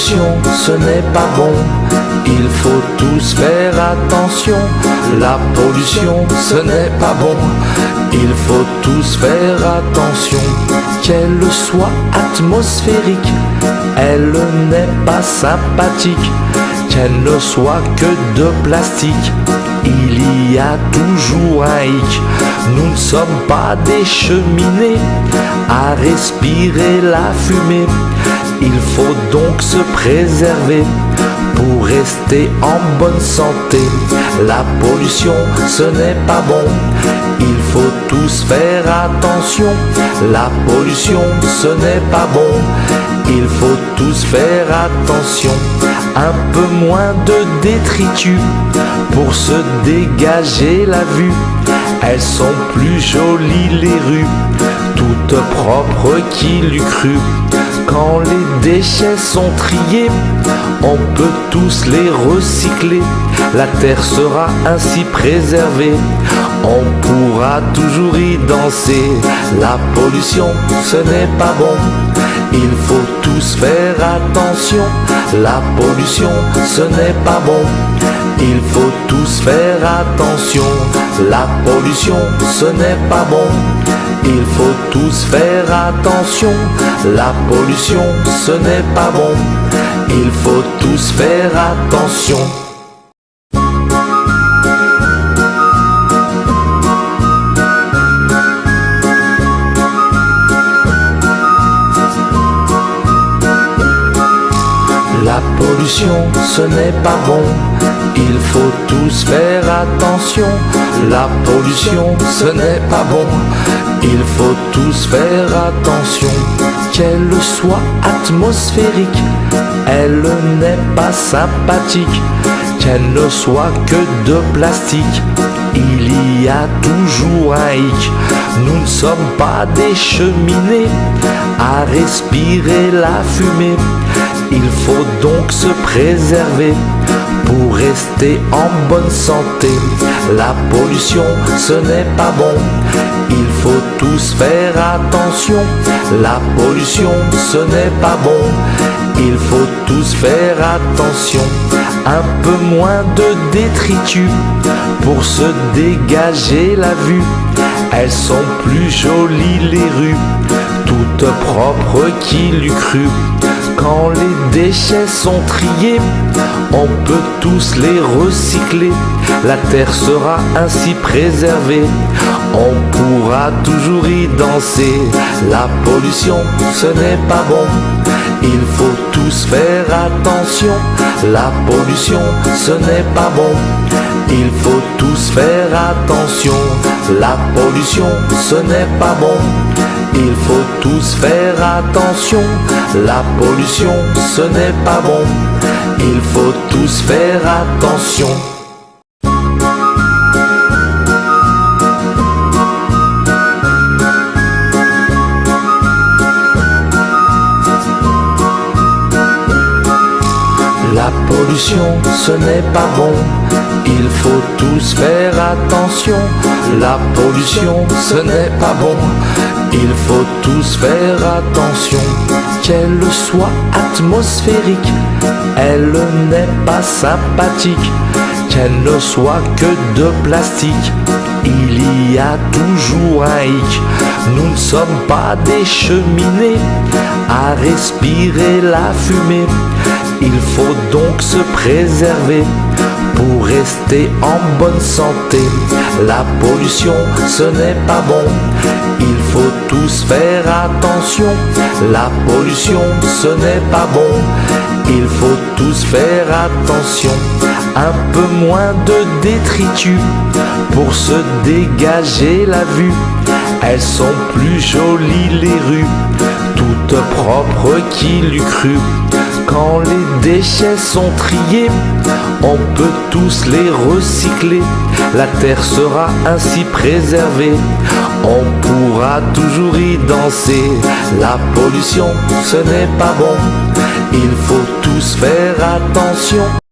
pollution, ce n'est pas bon. Il faut tous faire attention. La pollution, ce n'est pas bon. Il faut tous faire attention. Qu'elle soit atmosphérique, elle n'est pas sympathique. Qu'elle ne soit que de plastique, il y a toujours un hic. Nous ne sommes pas des cheminées à respirer la fumée. Il faut donc se préserver pour rester en bonne santé. La pollution, ce n'est pas bon. Il faut tous faire attention. La pollution, ce n'est pas bon. Il faut tous faire attention. Un peu moins de détritus pour se dégager la vue. Elles sont plus jolies les rues, toutes propres, qui l'eût cru. Quand les déchets sont triés, on peut tous les recycler. La terre sera ainsi préservée, on pourra toujours y danser. La pollution, ce n'est pas bon. Il faut tous faire attention. La pollution, ce n'est pas bon. Il faut tous faire attention. La pollution, ce n'est pas bon. Il faut tous faire attention. La pollution, ce n'est pas bon. Il faut tous faire attention. La pollution, ce n'est pas bon. Il faut tous faire attention. La pollution, ce n'est pas bon. Il faut tous faire attention. Qu'elle soit atmosphérique, elle n'est pas sympathique. Qu'elle ne soit que de plastique, il y a toujours un hic. Nous ne sommes pas des cheminées à respirer la fumée. Il faut donc se préserver pour rester en bonne santé. La pollution, ce n'est pas bon. Il faut tous faire attention. La pollution, ce n'est pas bon. Il faut tous faire attention. Un peu moins de détritus pour se dégager la vue. Elles sont plus jolies les rues, toutes propres, qui l'eût cru. Quand les déchets sont triés, on peut tous les recycler. La terre sera ainsi préservée, on pourra toujours y danser. La pollution, ce n'est pas bon. Il faut tous faire attention. La pollution, ce n'est pas bon. Il faut tous faire attention. La pollution, ce n'est pas bon. Il faut tous faire attention. La pollution, ce n'est pas bon. Il faut tous faire attention. La pollution, ce n'est pas bon. Il faut tous faire attention. La pollution, ce n'est pas bon. Il faut tous faire attention. Qu'elle soit atmosphérique, elle n'est pas sympathique. Qu'elle ne soit que de plastique, il y a toujours un hic. Nous ne sommes pas des cheminées à respirer la fumée. Il faut donc se préserver pour rester en bonne santé. La pollution, ce n'est pas bon. Il faut tous faire attention. La pollution, ce n'est pas bon. Il faut tous faire attention. Un peu moins de détritus pour se dégager la vue. Elles sont plus jolies les rues, toutes propres, qui l'eût cru. Quand les déchets sont triés, on peut tous les recycler. La terre sera ainsi préservée, on pourra toujours y danser. La pollution, ce n'est pas bon. Il faut tous faire attention.